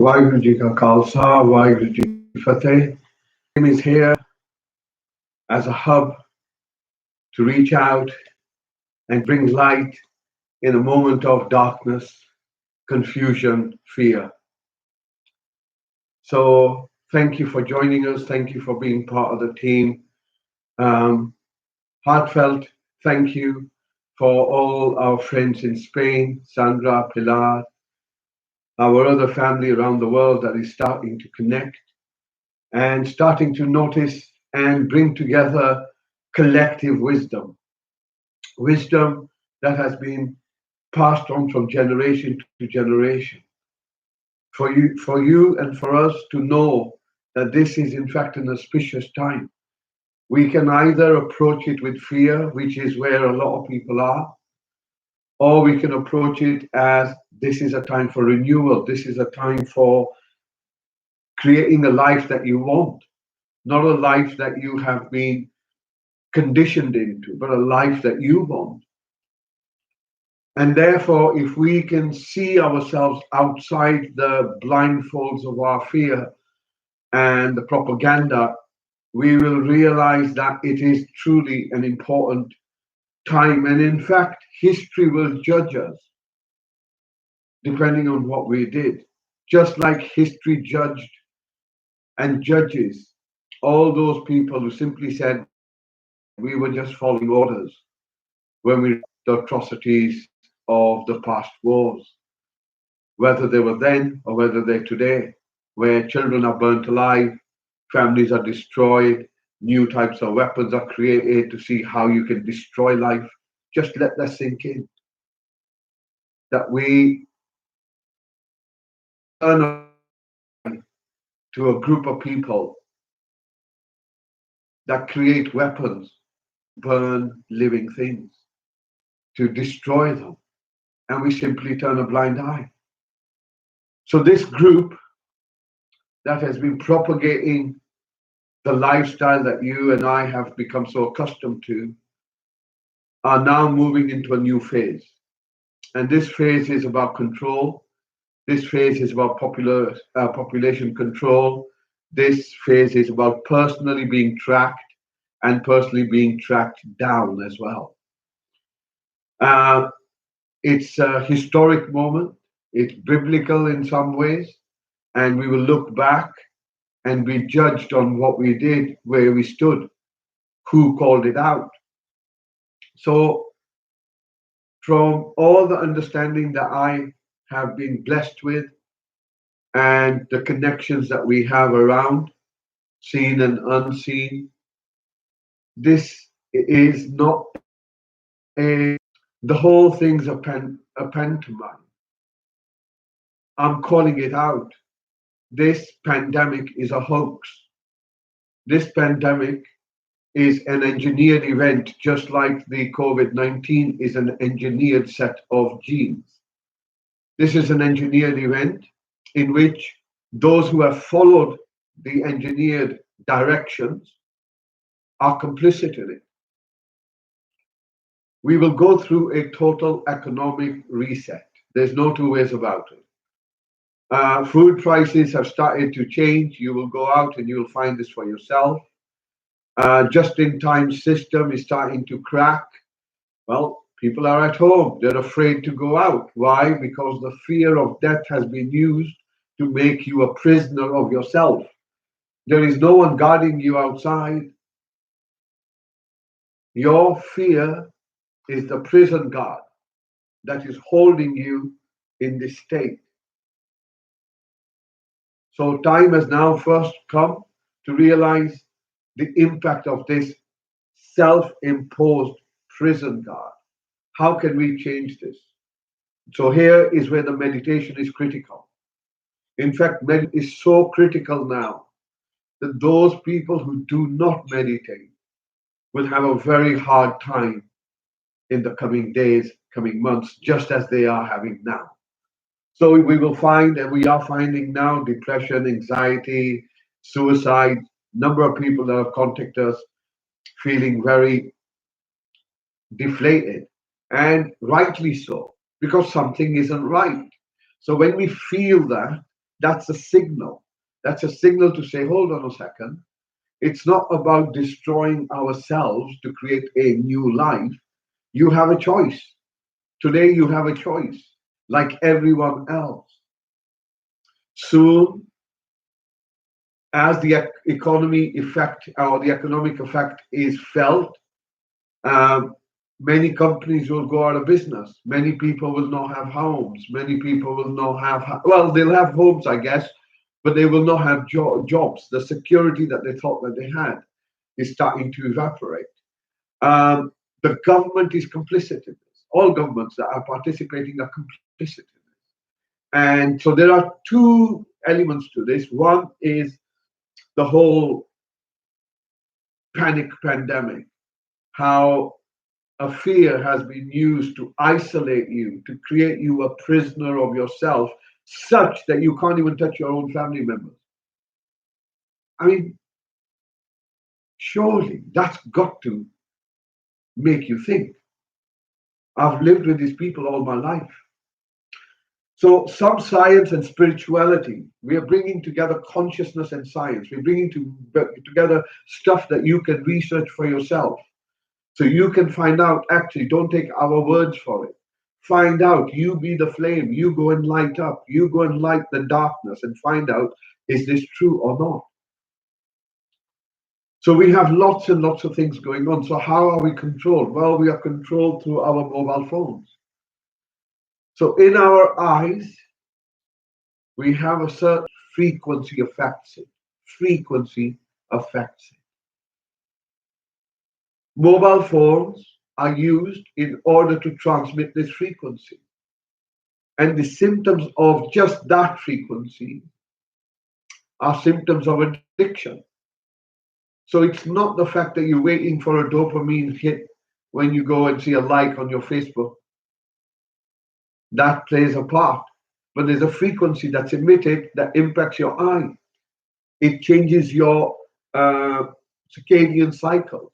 Waheguru Ji Ka Khalsa, Waheguru Ji Ki Fateh. Team is here as a hub to reach out and bring light in a moment of darkness, confusion, fear. So thank you for joining us. Thank you for being part of the team. Um, Heartfelt thank you for all our friends in Spain, Sandra, Pilar, our other family around the world that is starting to connect and starting to notice and bring together collective wisdom, wisdom that has been passed on from generation to generation. For you and for us to know that this is in fact an auspicious time. We can either approach it with fear, which is where a lot of people are, or we can approach it as this is a time for renewal. This is a time for creating a life that you want, not a life that you have been conditioned into, but a life that you want. And therefore, if we can see ourselves outside the blindfolds of our fear and the propaganda, we will realize that it is truly an important time. And in fact, history will judge us depending on what we did, just like history judged and judges all those people who simply said we were just following orders when we the atrocities of the past wars, whether they were then or whether they're today, where children are burnt alive, families are destroyed, new types of weapons are created to see how you can destroy life. Just let that sink in. That we turn to a group of people that create weapons, burn living things, to destroy them. And we simply turn a blind eye. So this group that has been propagating the lifestyle that you and I have become so accustomed to are now moving into a new phase. And this phase is about control. This phase is about population control. This phase is about personally being tracked and personally being tracked down as well. Uh, it's a historic moment. It's biblical in some ways. And we will look back and be judged on what we did, where we stood, who called it out. So, from all the understanding that I have been blessed with and the connections that we have around, seen and unseen, this is not the whole thing's a pantomime. I'm calling it out. This pandemic is a hoax. This pandemic is an engineered event, just like the COVID-19 is an engineered set of genes. This is an engineered event in which those who have followed the engineered directions are complicit in it. We will go through a total economic reset. There's no two ways about it. Food prices have started to change. You will go out and you will find this for yourself. Just-in-time system is starting to crack. Well, people are at home. They're afraid to go out. Why? Because the fear of death has been used to make you a prisoner of yourself. There is no one guarding you outside. Your fear is the prison guard that is holding you in this state. So time has now first come to realize the impact of this self-imposed prison guard. How can we change this? So here is where the meditation is critical. In fact, meditation is so critical now that those people who do not meditate will have a very hard time in the coming days, coming months, just as they are having now. So we will find, and we are finding now, depression, anxiety, suicide, number of people that have contacted us feeling very deflated, and rightly so, because something isn't right. So when we feel that, That's a signal. That's a signal to say, hold on a second. It's not about destroying ourselves to create a new life. You have a choice. Today, you have a choice, like everyone else. Soon, as the economy effect or the economic effect is felt, um, many companies will go out of business. Many people will not have homes. Many people will not have, well, they'll have homes, I guess, but they will not have jobs. The security that they thought that they had is starting to evaporate. Um, the government is complicit in this. All governments that are participating are complicit in this. And so there are two elements to this. One is the whole panic pandemic, how a fear has been used to isolate you, to create you a prisoner of yourself, such that you can't even touch your own family members. I mean, surely that's got to make you think. I've lived with these people all my life. So, some science and spirituality, we are bringing together consciousness and science. We're bringing together stuff that you can research for yourself. So you can find out, actually, don't take our words for it. Find out, you be the flame, you go and light up, you go and light the darkness and find out, is this true or not? So we have lots and lots of things going on. So how are we controlled? Well, we are controlled through our mobile phones. So in our eyes, we have a certain frequency affects it. Frequency affects it. Mobile phones are used in order to transmit this frequency. And the symptoms of just that frequency are symptoms of addiction. So it's not the fact that you're waiting for a dopamine hit when you go and see a like on your Facebook. That plays a part. But there's a frequency that's emitted that impacts your eye. It changes your circadian cycles.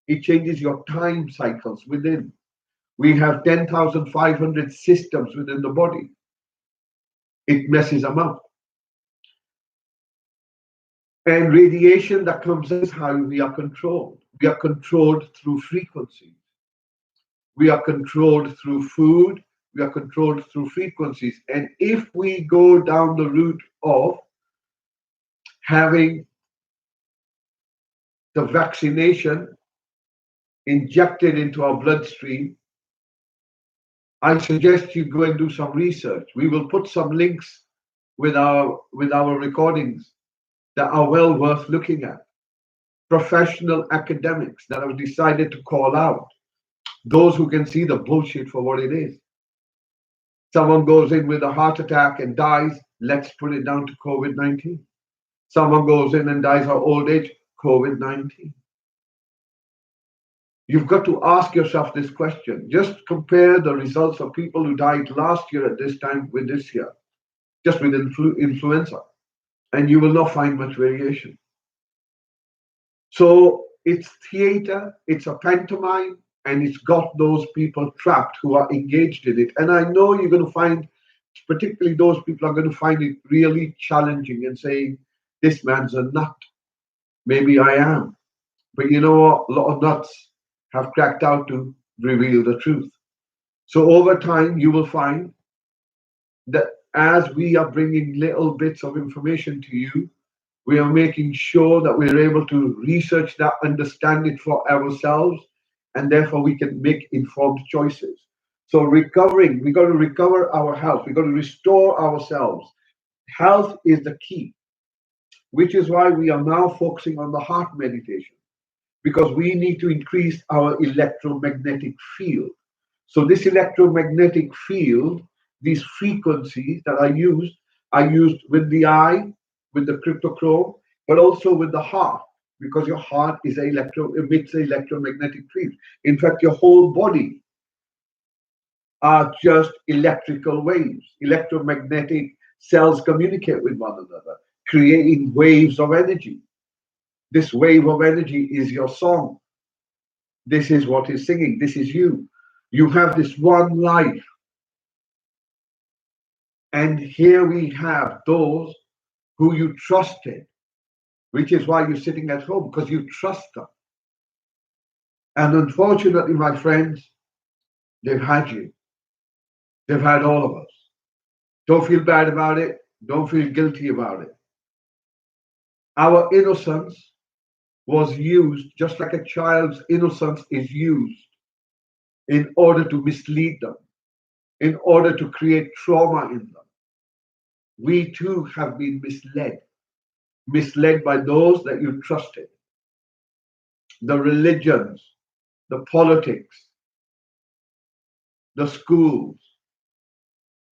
It changes your time cycles within. We have 10,500 systems within the body. It messes them up. And radiation that comes is how we are controlled. We are controlled through frequencies. We are controlled through food. We are controlled through frequencies. And if we go down the route of having the vaccination injected into our bloodstream, I suggest you go and do some research. We will put some links with our recordings that are well worth looking at. Professional academics that have decided to call out those who can see the bullshit for what it is. Someone goes in with a heart attack and dies, let's put it down to COVID-19. Someone goes in and dies of old age, COVID-19. You've got to ask yourself this question. Just compare the results of people who died last year at this time with this year, just with influenza, and you will not find much variation. So it's theater, it's a pantomime, and it's got those people trapped who are engaged in it. And I know you're going to find, particularly those people are going to find it really challenging and saying, this man's a nut. Maybe I am. But you know what? A lot of nuts have cracked out to reveal the truth. So over time, you will find that as we are bringing little bits of information to you, we are making sure that we're able to research that, understand it for ourselves, and therefore we can make informed choices. So recovering, we got to recover our health. We got to restore ourselves. Health is the key, which is why we are now focusing on the heart meditation, because we need to increase our electromagnetic field. So this electromagnetic field, these frequencies that are used with the eye, with the cryptochrome, but also with the heart, because your heart is emits an electromagnetic field. In fact, your whole body are just electrical waves. Electromagnetic cells communicate with one another, creating waves of energy. This wave of energy is your song. This is what is singing. This is you. You have this one life. And here we have those who you trusted, which is why you're sitting at home, because you trust them. And unfortunately, my friends, they've had you. They've had all of us. Don't feel bad about it. Don't feel guilty about it. Our innocence was used just like a child's innocence is used in order to mislead them, in order to create trauma in them. We too have been misled by those that you trusted, the religions, the politics, the schools,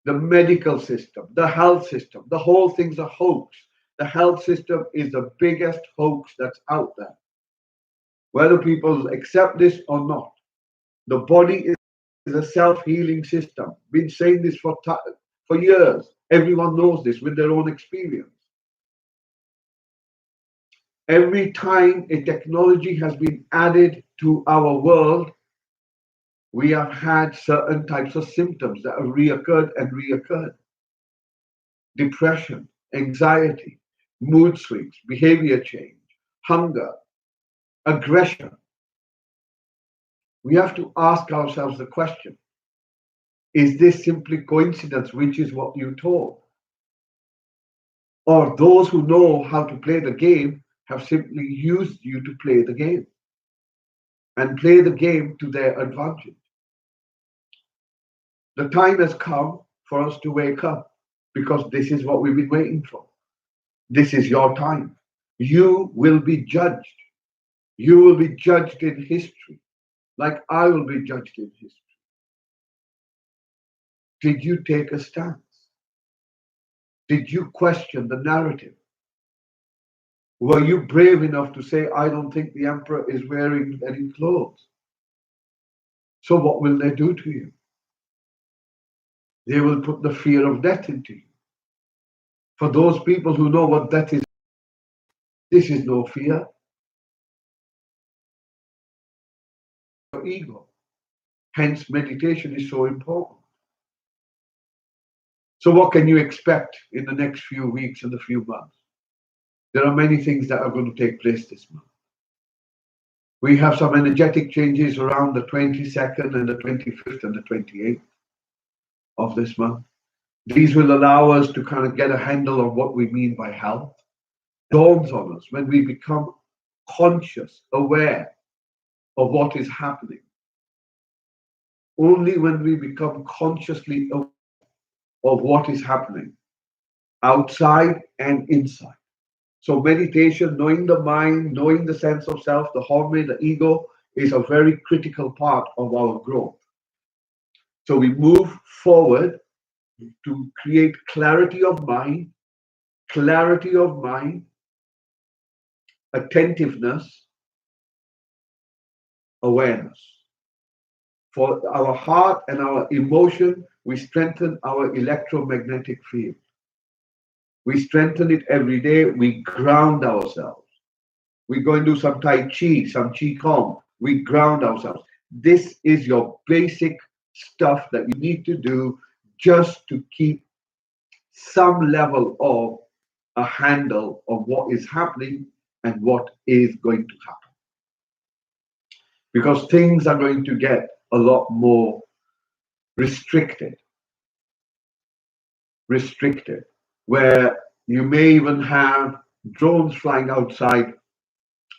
the medical system, the health system. The whole thing's a hoax. The health system is the biggest hoax that's out there. Whether people accept this or not, the body is a self-healing system. Been saying this for years. Everyone knows this with their own experience. Every time a technology has been added to our world, we have had certain types of symptoms that have reoccurred and reoccurred. Depression, anxiety, mood swings, behavior change, hunger, aggression. We have to ask ourselves the question, is this simply coincidence, which is what you told? Or those who know how to play the game have simply used you to play the game and play the game to their advantage? The time has come for us to wake up, because this is what we've been waiting for. This is your time. You will be judged. You will be judged in history, like I will be judged in history. Did you take a stance? Did you question the narrative? Were you brave enough to say, I don't think the emperor is wearing any clothes? So what will they do to you? They will put the fear of death into you. For those people who know what death is, this is no fear. Your ego. Hence, meditation is so important. So what can you expect in the next few weeks and a few months? There are many things that are going to take place this month. We have some energetic changes around the 22nd and the 25th and the 28th of this month. These will allow us to kind of get a handle on what we mean by health. It dawns on us when we become conscious, aware of what is happening. Only when we become consciously aware of what is happening, outside and inside. So meditation, knowing the mind, knowing the sense of self, the harmony, the ego, is a very critical part of our growth. So we move forward to create clarity of mind, attentiveness, awareness. For our heart and our emotion, we strengthen our electromagnetic field. We strengthen it every day. We ground ourselves. We go and do some Tai Chi, some Qi Gong. We ground ourselves. This is your basic stuff that you need to do just to keep some level of a handle on what is happening and what is going to happen. Because things are going to get a lot more restricted, where you may even have drones flying outside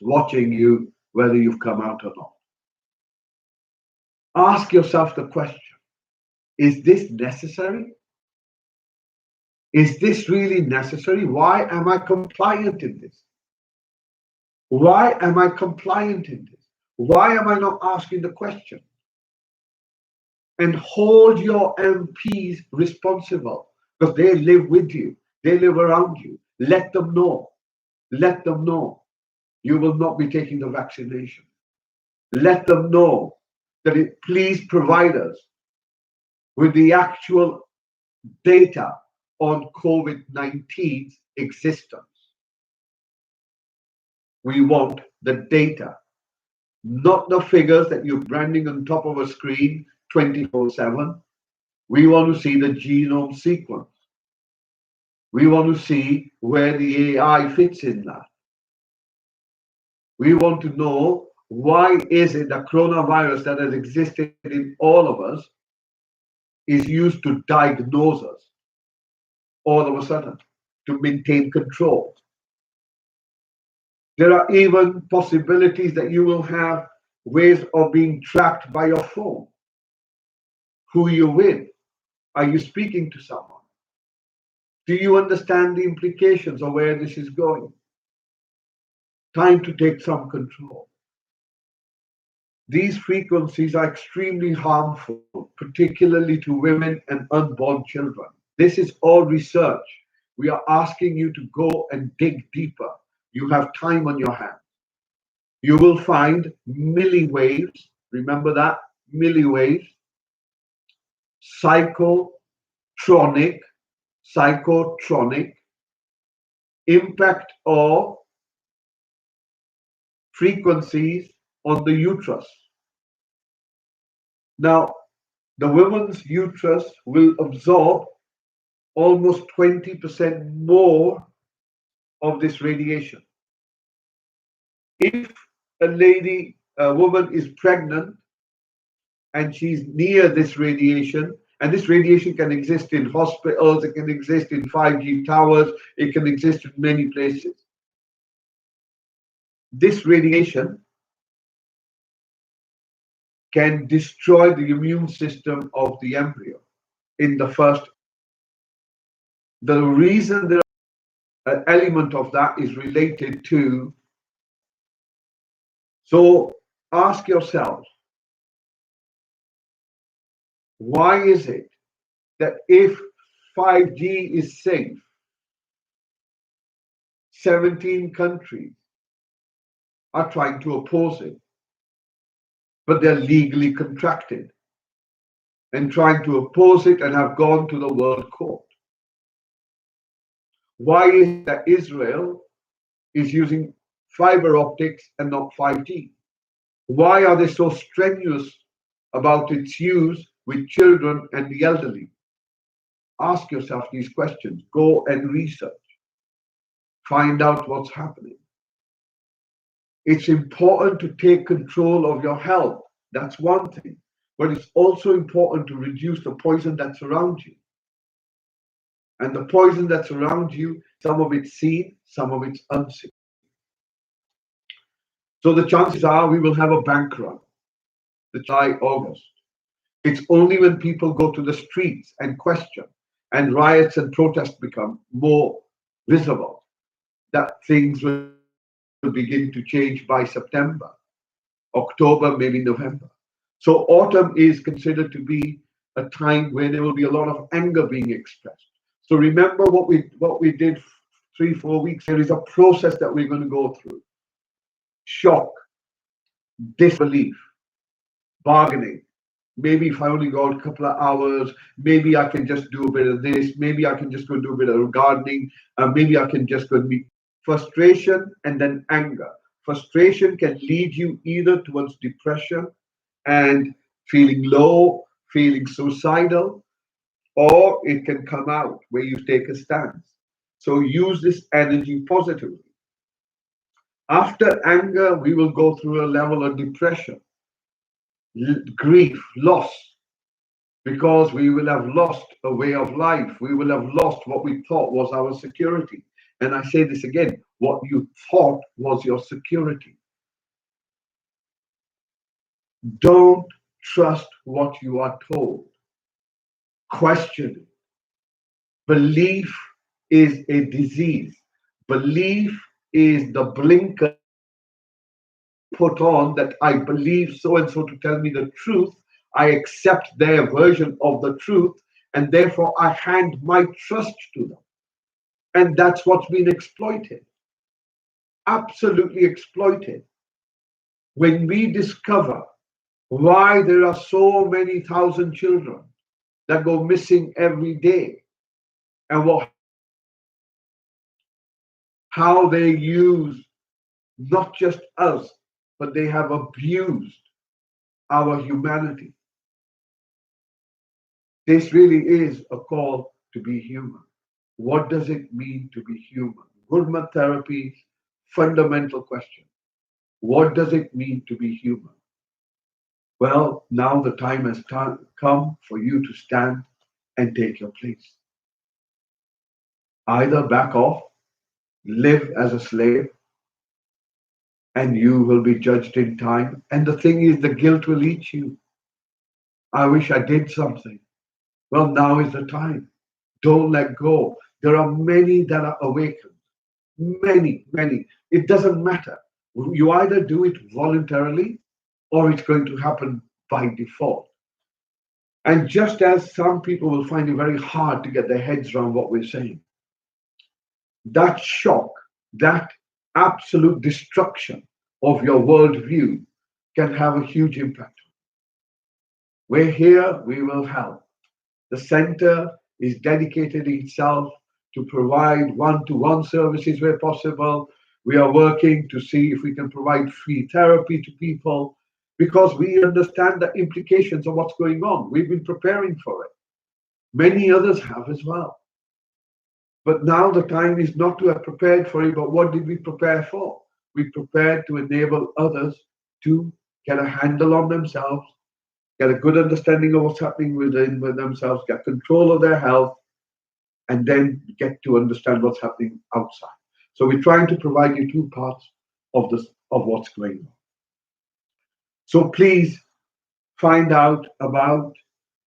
watching you, whether you've come out or not. Ask yourself the question, is this necessary? Is this really necessary? Why am I compliant in this? Why am I compliant in this? Why am I not asking the question? And hold your MPs responsible, because they live with you. They live around you. Let them know. Let them know you will not be taking the vaccination. Let them know that please provide us with the actual data on COVID-19's existence. We want the data, not the figures that you're branding on top of a screen 24/7. We want to see the genome sequence. We want to see where the AI fits in that. We want to know, why is it that coronavirus that has existed in all of us is used to diagnose us all of a sudden, to maintain control. There are even possibilities that you will have ways of being tracked by your phone. Who you're with? Are you speaking to someone? Do you understand the implications of where this is going? Time to take some control. These frequencies are extremely harmful, particularly to women and unborn children. This is all research. We are asking you to go and dig deeper. You have time on your hands. You will find milliwaves. Remember that? Milliwaves. Psychotronic, impact or frequencies on the uterus. Now, the woman's uterus will absorb almost 20% more of this radiation. If a woman is pregnant and she's near this radiation, and this radiation can exist in hospitals, it can exist in 5G towers, it can exist in many places. This radiation can destroy the immune system of the embryo in the first. The reason there are an element of that is related to, so ask yourselves, why is it that if 5G is safe, 17 countries are trying to oppose it, but they're legally contracted and trying to oppose it and have gone to the World Court? Why is it that Israel is using fiber optics and not 5G? Why are they so strenuous about its use with children and the elderly? Ask yourself these questions. Go and research. Find out what's happening. It's important to take control of your health. That's one thing. But it's also important to reduce the poison that's around you. And the poison that's around you, some of it's seen, some of it's unseen. So the chances are we will have a bank run, July, August. It's only when people go to the streets and question, and riots and protests become more visible, that things will begin to change by September, October, maybe November. So autumn is considered to be a time where there will be a lot of anger being expressed. So remember what we did 3-4 weeks. There is a process that we're going to go through. Shock, disbelief, bargaining. Maybe if I only go a couple of hours, maybe I can just do a bit of this. Maybe I can just go do a bit of gardening. Maybe I can just go meet. Frustration and then anger. Frustration can lead you either towards depression and feeling low, feeling suicidal, or it can come out where you take a stance. So use this energy positively. After anger, we will go through a level of depression, grief, loss, because we will have lost a way of life. We will have lost what we thought was our security. And I say this again, what you thought was your security. Don't trust what you are told. Question it. Belief is a disease. Belief is the blinker put on that I believe so and so to tell me the truth. I accept their version of the truth, and therefore I hand my trust to them. And that's what's been exploited. Absolutely exploited. When we discover why there are so many thousand children that go missing every day, and how they use not just us, but they have abused our humanity. This really is a call to be human. what does it mean to be human? Gurmat therapy's fundamental question. What does it mean to be human? Well, now the time has come for you to stand and take your place. Either back off, live as a slave, and you will be judged in time. And the thing is, the guilt will eat you. I wish I did something. Well, now is the time. Don't let go. There are many that are awakened. Many, many. It doesn't matter. You either do it voluntarily or it's going to happen by default. And just as some people will find it very hard to get their heads around what we're saying, that shock, that absolute destruction of your worldview can have a huge impact. We're here, we will help. The center is dedicated itself to provide one-to-one services where possible. We are working to see if we can provide free therapy to people because we understand the implications of what's going on. We've been preparing for it. Many others have as well. But now the time is not to have prepared for it, but what did we prepare for? We prepared to enable others to get a handle on themselves, get a good understanding of what's happening within themselves, get control of their health, and then get to understand what's happening outside. So we're trying to provide you two parts of this of what's going on. So please find out about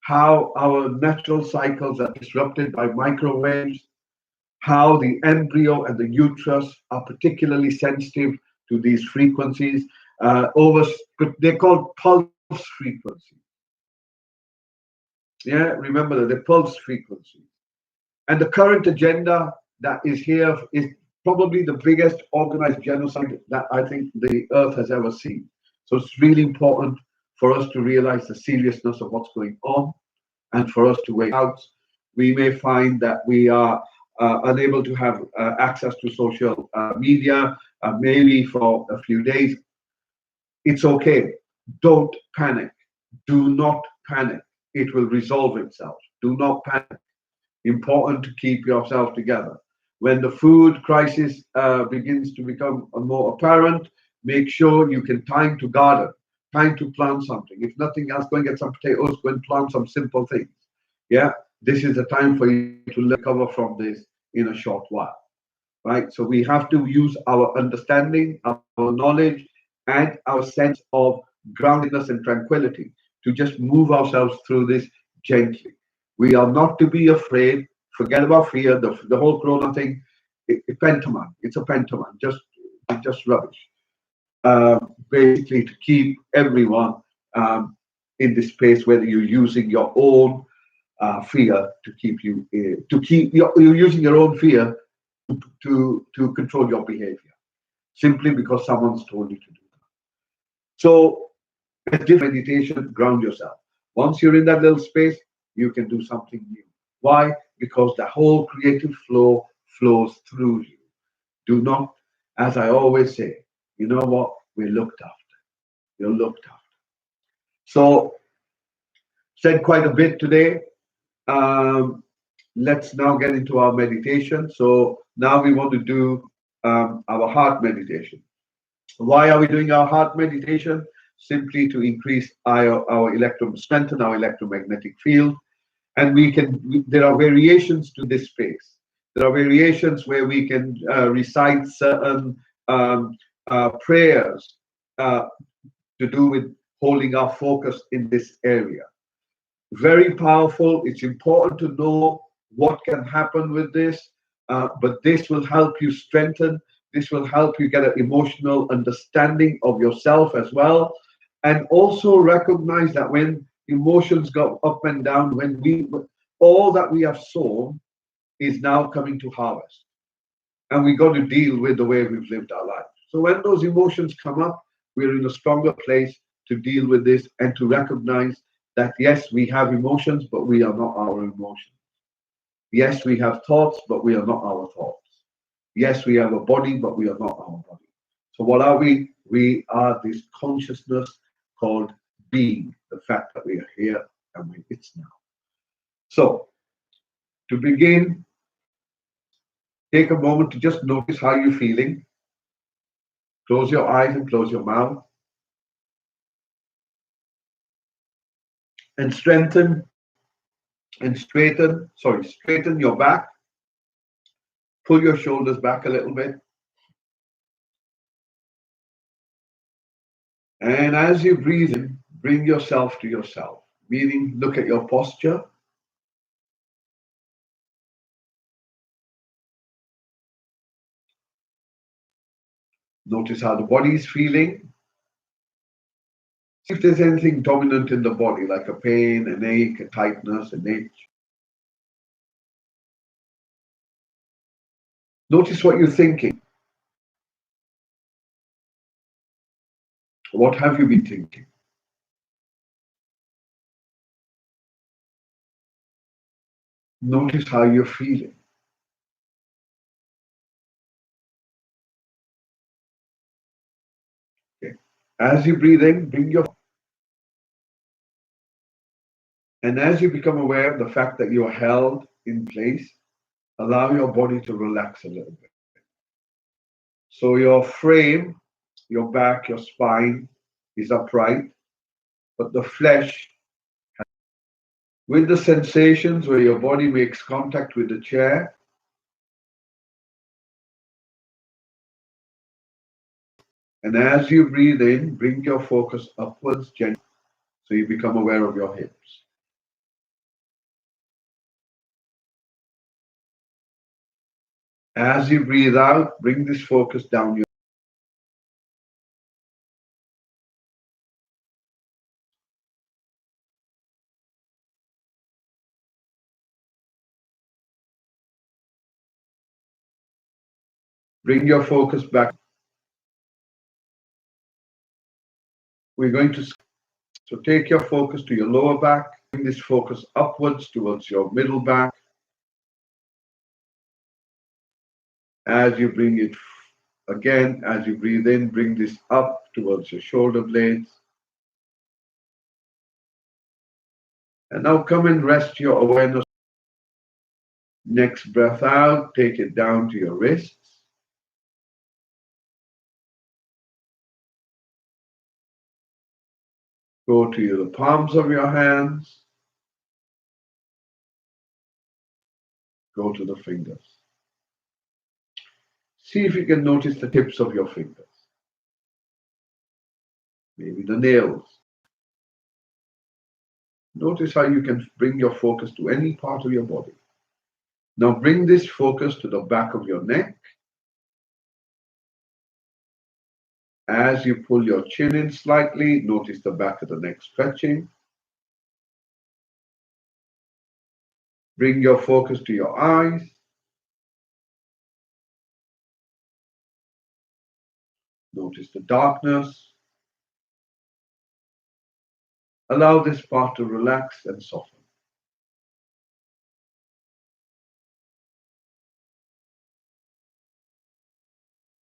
how our natural cycles are disrupted by microwaves, how the embryo and the uterus are particularly sensitive to these frequencies. They're called pulse frequencies. Yeah, remember that they're pulse frequencies. And the current agenda that is here is probably the biggest organized genocide that I think the earth has ever seen. So it's really important for us to realize the seriousness of what's going on and for us to wake out. We may find that we are unable to have access to social media, maybe for a few days. It's okay. Don't panic. Do not panic. It will resolve itself. Do not panic. Important to keep yourself together. When the food crisis begins to become more apparent, make sure you can time to garden, time to plant something. If nothing else, go and get some potatoes, go and plant some simple things. Yeah, this is the time for you to recover from this in a short while, right? So we have to use our understanding, our knowledge, and our sense of groundedness and tranquility to just move ourselves through this gently. We are not to be afraid. Forget about fear. The whole corona thing, pantomime. It's a pantomime. Just rubbish. Basically, to keep everyone in this space, whether you're using your own fear to keep you, you're using your own fear to control your behavior, simply because someone's told you to do that. So, a different meditation, ground yourself. Once you're in that little space, you can do something new. Why? Because the whole creative flow flows through you. Do not, as I always say, you know what? We're looked after. You're looked after. So, said quite a bit today. Let's now get into our meditation. So now we want to do our heart meditation. Why are we doing our heart meditation? Simply to increase strengthen our electromagnetic field. And there are variations to this space. There are variations where we can recite certain prayers to do with holding our focus in this area. Very powerful. It's important to know what can happen with this, but this will help you strengthen. This will help you get an emotional understanding of yourself as well. And also recognize that when emotions go up and down, all that we have sown is now coming to harvest. And we got to deal with the way we've lived our lives. So when those emotions come up, we're in a stronger place to deal with this and to recognize that yes, we have emotions, but we are not our emotions. Yes, we have thoughts, but we are not our thoughts. Yes, we have a body, but we are not our body. So what are we? We are this consciousness called being, the fact that we are here and it's now. So to begin, Take a moment to just notice how you're feeling. Close your eyes and close your mouth. And straighten your back. Pull your shoulders back a little bit. And as you breathe in, bring yourself to yourself, meaning look at your posture. Notice how the body is feeling. See if there's anything dominant in the body, like a pain, an ache, a tightness, an itch. Notice what you're thinking. What have you been thinking? Notice how you're feeling. Okay. As you breathe in, and as you become aware of the fact that you are held in place, allow your body to relax a little bit. So your frame, your back, your spine is upright, but the flesh, with the sensations where your body makes contact with the chair, and as you breathe in, bring your focus upwards gently so you become aware of your hips. As you breathe out, bring this focus down your. Bring your focus back. We're going to. So take your focus to your lower back. Bring this focus upwards towards your middle back. As you bring it again, as you breathe in, bring this up towards your shoulder blades. And now come and rest your awareness. Next breath out, take it down to your wrists. Go to the palms of your hands. Go to the fingers. See if you can notice the tips of your fingers. Maybe the nails. Notice how you can bring your focus to any part of your body. Now bring this focus to the back of your neck. As you pull your chin in slightly, notice the back of the neck stretching. Bring your focus to your eyes. Notice the darkness. Allow this part to relax and soften.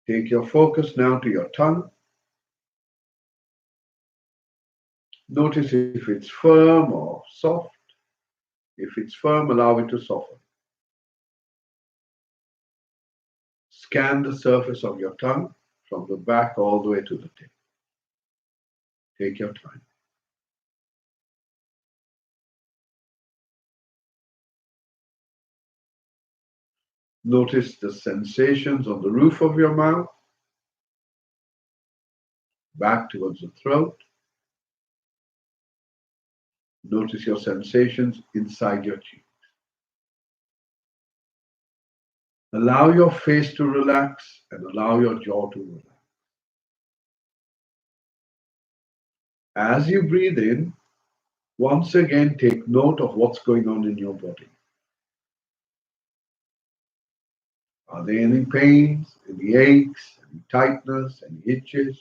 Take your focus now to your tongue. Notice if it's firm or soft. If it's firm, allow it to soften. Scan the surface of your tongue from the back all the way to the tip. Take your time. Notice the sensations on the roof of your mouth, back towards the throat. Notice your sensations inside your cheeks. Allow your face to relax and allow your jaw to relax. As you breathe in, once again take note of what's going on in your body. Are there any pains, any aches, any tightness, any itches,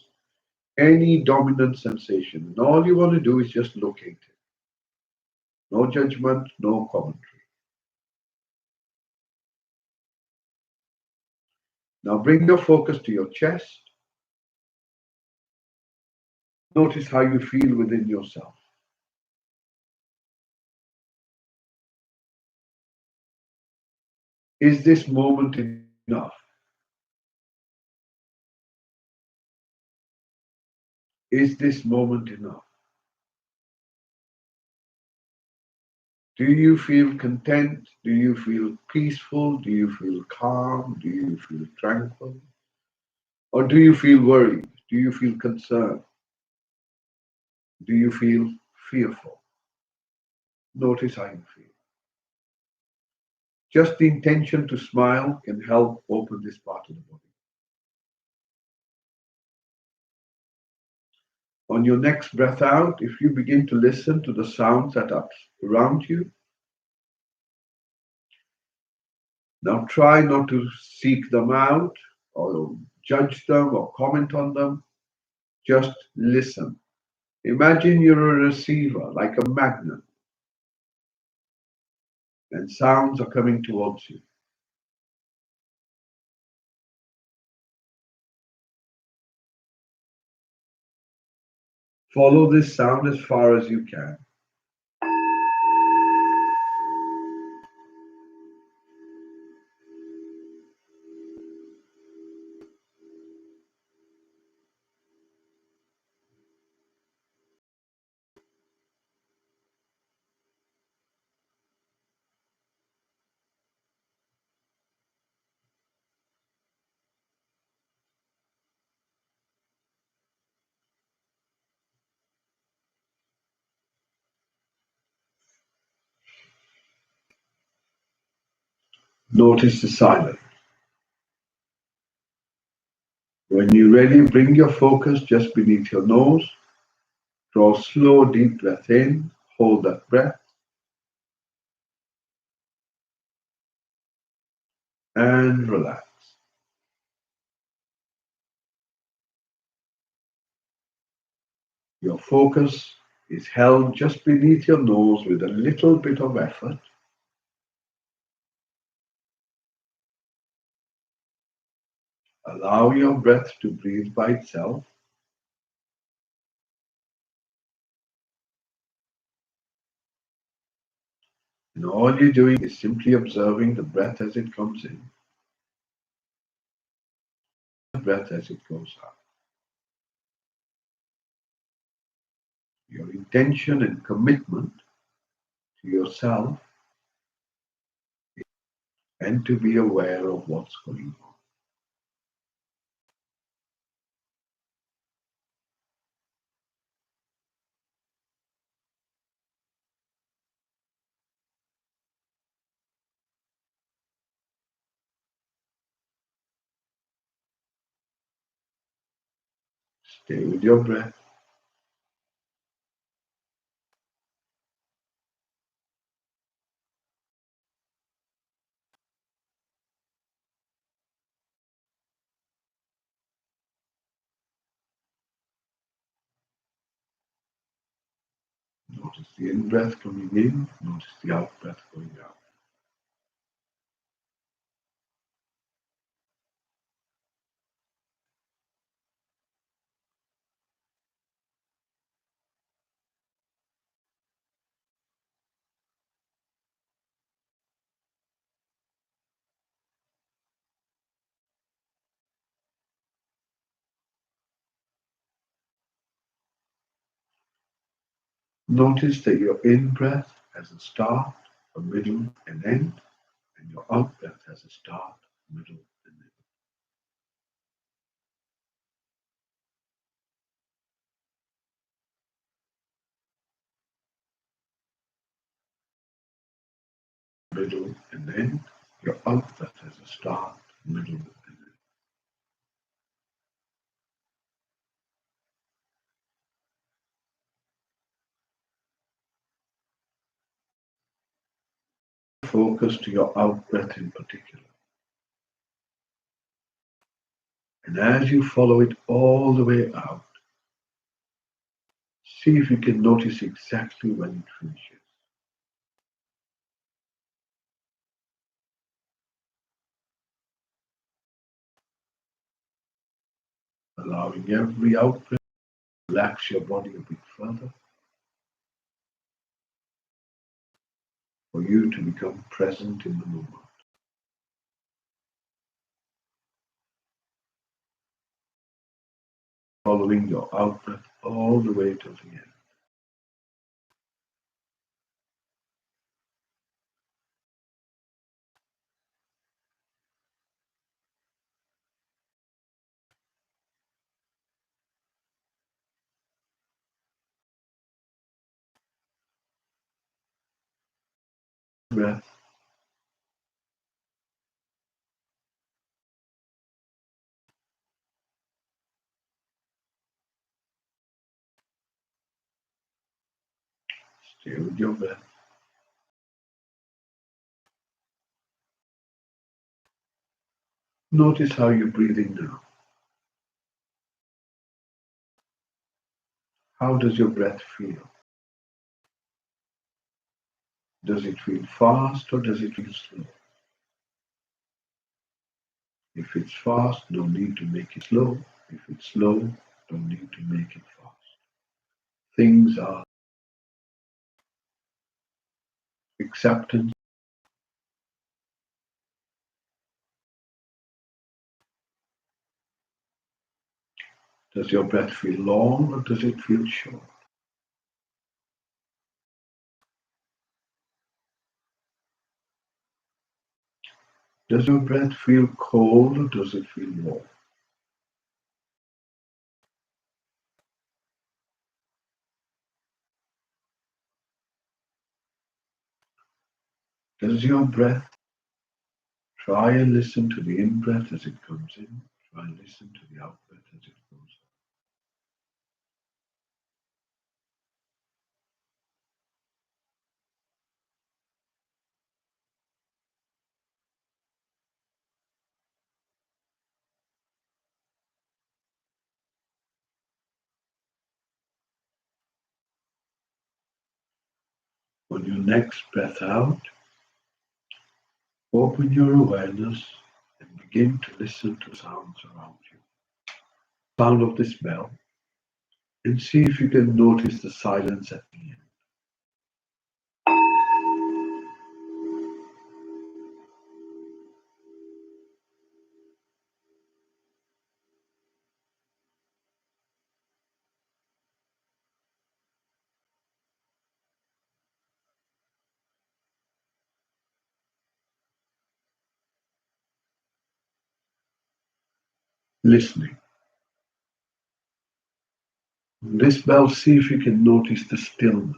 any dominant sensation? And all you want to do is just locate it. No judgment, no commentary. Now bring your focus to your chest. Notice how you feel within yourself. Is this moment in enough? Is this moment enough? Do you feel content? Do you feel peaceful? Do you feel calm? Do you feel tranquil? Or do you feel worried? Do you feel concerned? Do you feel fearful? Notice how you feel. Just the intention to smile can help open this part of the body. On your next breath out, if you begin to listen to the sounds that are around you, now try not to seek them out or judge them or comment on them. Just listen. Imagine you're a receiver, like a magnet, and sounds are coming towards you. Follow this sound as far as you can. Notice the silence. When you're ready, bring your focus just beneath your nose. Draw a slow, deep breath in. Hold that breath and relax. Your focus is held just beneath your nose with a little bit of effort. Allow your breath to breathe by itself. And all you're doing is simply observing the breath as it comes in, the breath as it goes out. Your intention and commitment to yourself and to be aware of what's going on. Stay with your breath. Notice the in-breath coming in. Notice the out-breath going out. Notice that your in-breath has a start, a middle, and end, and your out-breath has a start, middle, and end. Middle, and end. Your out-breath has a start, middle, and end. Focus to your out-breath in particular. And as you follow it all the way out, see if you can notice exactly when it finishes. Allowing every out-breath to relax your body a bit further, for you to become present in the moment. following your out-breath all the way to the end. Breath. Stay with your breath. Notice how you're breathing now. How does your breath feel? Does it feel fast or does it feel slow? If it's fast, no need to make it slow. If it's slow, don't need to make it fast. Things are acceptance. Does your breath feel long or does it feel short? Does your breath feel cold or does it feel warm? Does your breath try and listen to the in-breath as it comes in? Try and listen to the out-breath as it goes out. On your next breath out, open your awareness and begin to listen to sounds around you. Sound of this bell, and see if you can notice the silence at the end. Listening. On this bell, see if you can notice the stillness.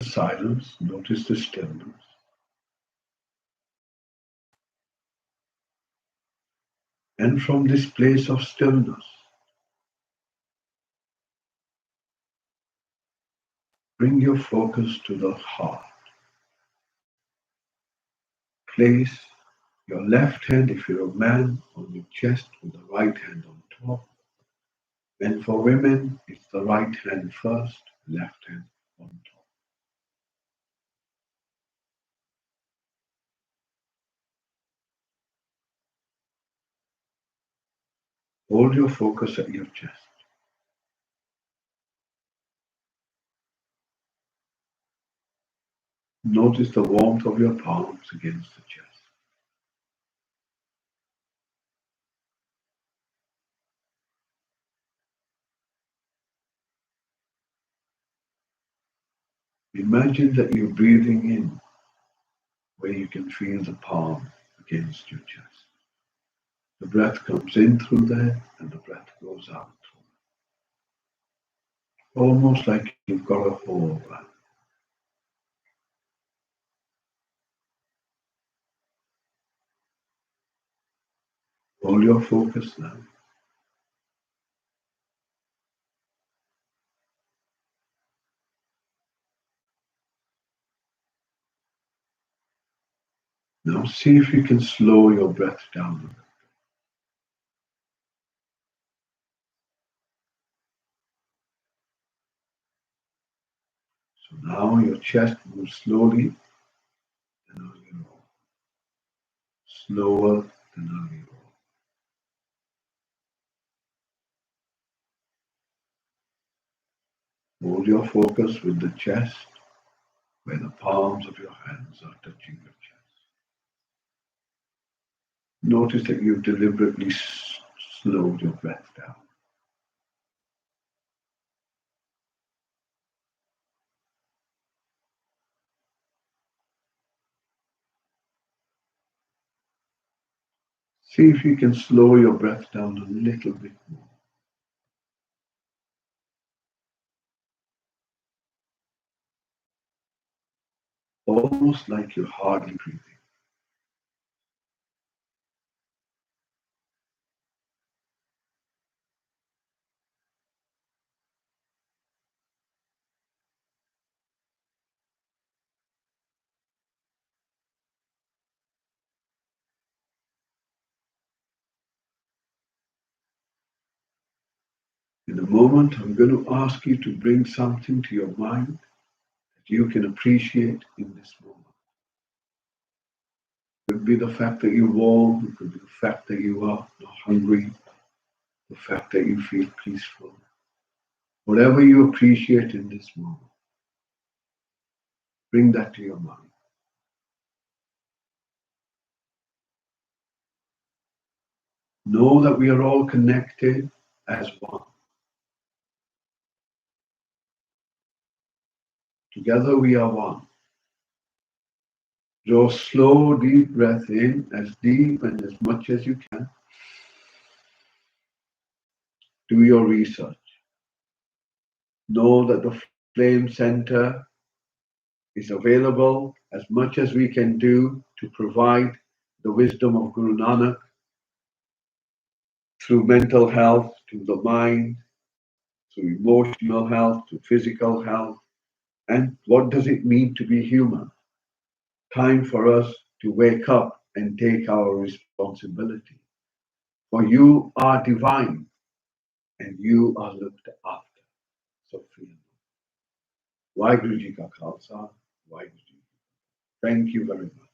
Silence, notice the stillness. And from this place of stillness, bring your focus to the heart. Place your left hand, if you're a man, on your chest with the right hand on top. And for women, it's the right hand first, left hand on top. Hold your focus at your chest. Notice the warmth of your palms against the chest. Imagine that you're breathing in where you can feel the palm against your chest. The breath comes in through there and the breath goes out through there. Almost like you've got a hole around. Hold your focus now. Now see if you can slow your breath down a bit. So now your chest moves slowly than earlier on, slower than earlier on. Hold your focus with the chest where the palms of your hands are touching your chest. Notice that you've deliberately slowed your breath down. See if you can slow your breath down a little bit more. Almost like you're hardly breathing. In a moment, I'm going to ask you to bring something to your mind that you can appreciate in this moment. It could be the fact that you're warm, it could be the fact that you are not hungry, the fact that you feel peaceful. Whatever you appreciate in this moment, bring that to your mind. Know that we are all connected as one. Together we are one. Draw slow, deep breath in, as deep and as much as you can. Do your research. Know that the flame center is available as much as we can do to provide the wisdom of Guru Nanak through mental health, to the mind, through emotional health, to physical health. And what does it mean to be human? Time for us to wake up and take our responsibility. For you are divine and you are looked after. So feel. Waheguru Ji Ka Khalsa, Waheguru Ji. Thank you very much.